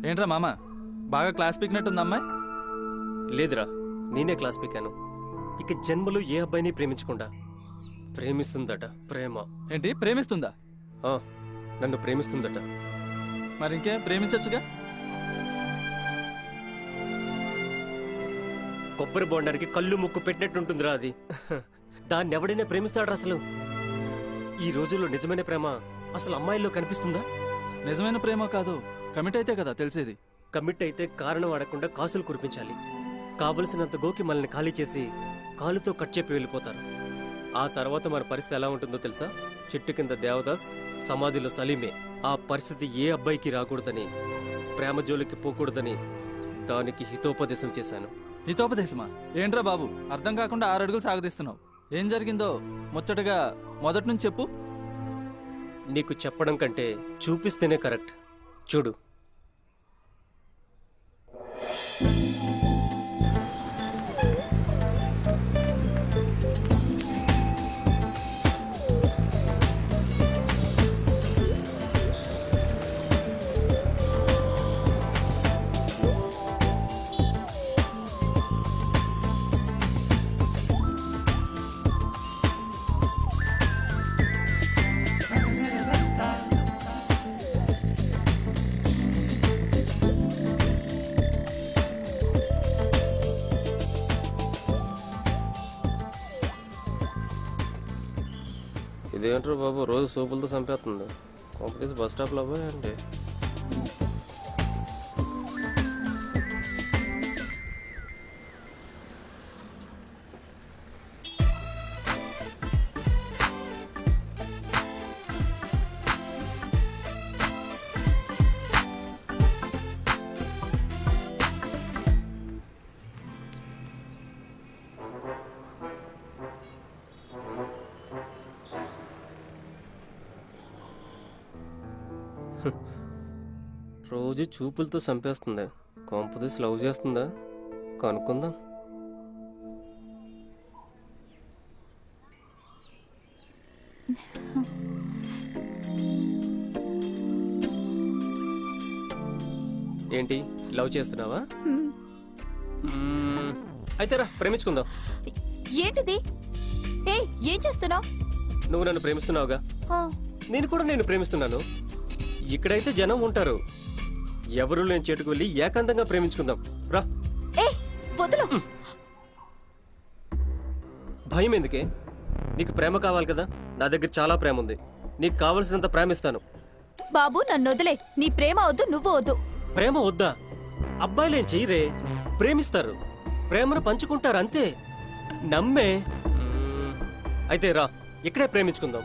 ఏంట్రా మామ, బాగా క్లాస్ పీకినట్టుంది అమ్మాయి? లేదురా, నేనే క్లాస్ పీకాను. ఇక జన్మలో ఏ అబ్బాయిని ప్రేమించకుండా ప్రేమిస్తుందట. ప్రేమ ఏంటి, ప్రేమిస్తుందా? నన్ను ప్రేమిస్తుందట. మరి ఇంకే ప్రేమించచ్చుగా. కొబ్బరి బొండానికి కళ్ళు ముక్కు పెట్టినట్టుంటుందిరా అది. దాన్ని ఎవడైనా ప్రేమిస్తాడు అసలు? ఈ రోజుల్లో నిజమైన ప్రేమ అసలు అమ్మాయిల్లో కనిపిస్తుందా? నిజమైన ప్రేమ కాదు, కమిట్ అయితే కదా తెలిసేది. కమిట్ అయితే కారణం అడగకుండా కాసులు కురిపించాలి. కావలసినంత గోకి మనల్ని ఖాళీ చేసి కాలుతో కట్ చెప్పి వెళ్ళిపోతారు. ఆ తర్వాత మన పరిస్థితి ఎలా ఉంటుందో తెలుసా? చెట్టు కింద దేవదాస్, సమాధిలో సలీమే. ఆ పరిస్థితి ఏ అబ్బాయికి రాకూడదని, ప్రేమ జోలికి పోకూడదని దానికి హితోపదేశం చేశాను. హితోపదేశమా? ఏంట్రా బాబు, అర్థం కాకుండా 6 అడుగులు సాగదీస్తున్నావు. ఏం జరిగిందో ముచ్చటగా మొదటి నుంచి చెప్పు. నీకు చెప్పడం కంటే చూపిస్తేనే కరెక్ట్. చూడు. ఇదేంటారు బాబు, రోజు సూపులతో చంపేస్తుంది. కొంపతీసి బస్ స్టాప్లో పోయండి. రోజు చూపులతో చంపేస్తుంది. కొంపదీసి లవ్ చేస్తుందా? కనుక్కుందాం. ఏంటి, లవ్ చేస్తున్నావా? అయితే రా ప్రేమించుకుందాం. ఏంటిది? ఏం చేస్తున్నావు? నువ్వు నన్ను ప్రేమిస్తున్నావుగా, నేను కూడా నేను ప్రేమిస్తున్నాను. ఇక్కడైతే జనం ఉంటారు. ఎవరు లేని చెట్టుకు వెళ్ళి ఏకాంతంగా ప్రేమించుకుందాం రా. వదులు. భయం ఎందుకే? నీకు ప్రేమ కావాలి కదా, నా దగ్గర చాలా ప్రేమ ఉంది. నీకు కావలసినంత ప్రేమిస్తాను. బాబు నన్ను వదిలే. నీ ప్రేమ వద్దు, నువ్వు వద్దు. ప్రేమ వద్దా? అబ్బాయిలేం చెయ్యరే, ప్రేమిస్తారు, ప్రేమను పంచుకుంటారు అంతే. నమ్మే. అయితే రా, ఇక్కడే ప్రేమించుకుందాం.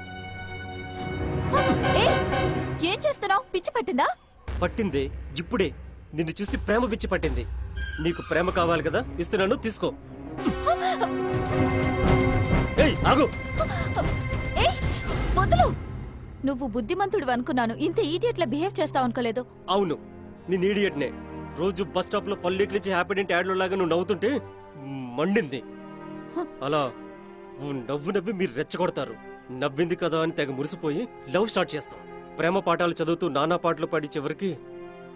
ఏం చేస్తున్నావు? పిచ్చి పట్టిందా? పట్టిందే, ఇప్పుడే నిన్ను చూసి ప్రేమ పిచ్చి పట్టింది. నీకు ప్రేమ కావాలి కదా, ఇస్తున్నాను, తీసుకో. ఆగు. వదులు. నువ్వు బుద్ధిమంతుడు అనుకున్నాను, ఇంత ఈడియట్లా బిహేవ్ చేస్తావు అనుకోలేదు. అవును, నేను ఈడియట్నే. రోజు బస్ స్టాప్ లో పల్లెకిలిచి హ్యాపీడెంట్ యాడ్లో లాగా నువ్వు నవ్వుతుంటే మండింది. అలా నవ్వు నవ్వి మీరు రెచ్చగొడతారు. నవ్వింది కదా అని తెగ మురిసిపోయి లవ్ స్టార్ట్ చేస్తాం. ప్రేమ పాఠాలు చదువుతూ నానా పాటలు పాడి చివరికి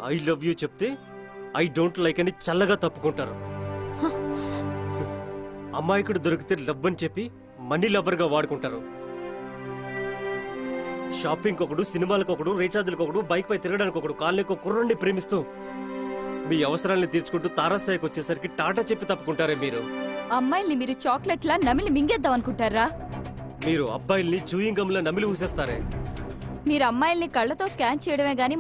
ఐ లవ్ యూ చెప్తే ఐ డోంట్ లైక్ అని చల్లగా తప్పుకుంటారు. అమ్మాయికుడు దొరికితే లవ్ అని చెప్పి మనీ లవర్గా వాడుకుంటారు. షాపింగ్ ఒకడు, సినిమాలకు ఒకడు, రీఛార్జ్లకు ఒకడు, బైక్ పై తిరగడానికి ఒకడు, కాలనీకి ఒక కుర్రాన్ని ప్రేమిస్తూ మీ అవసరాన్ని తీర్చుకుంటూ తారాస్థాయికి వచ్చేసరికి టాటా చెప్పి తప్పుకుంటారే మీరు. అమ్మాయిల్ని మీరు చాక్లెట్లా నమిలి మింగేద్దాం అనుకుంటారా? మీరు అబ్బాయిల్ని చూయింగ్ గమ్లా నమిలి ఊసేస్తారే. మీరు అమ్మాయిల్ని కళ్ళతో స్కాన్ చేయడమే గానీ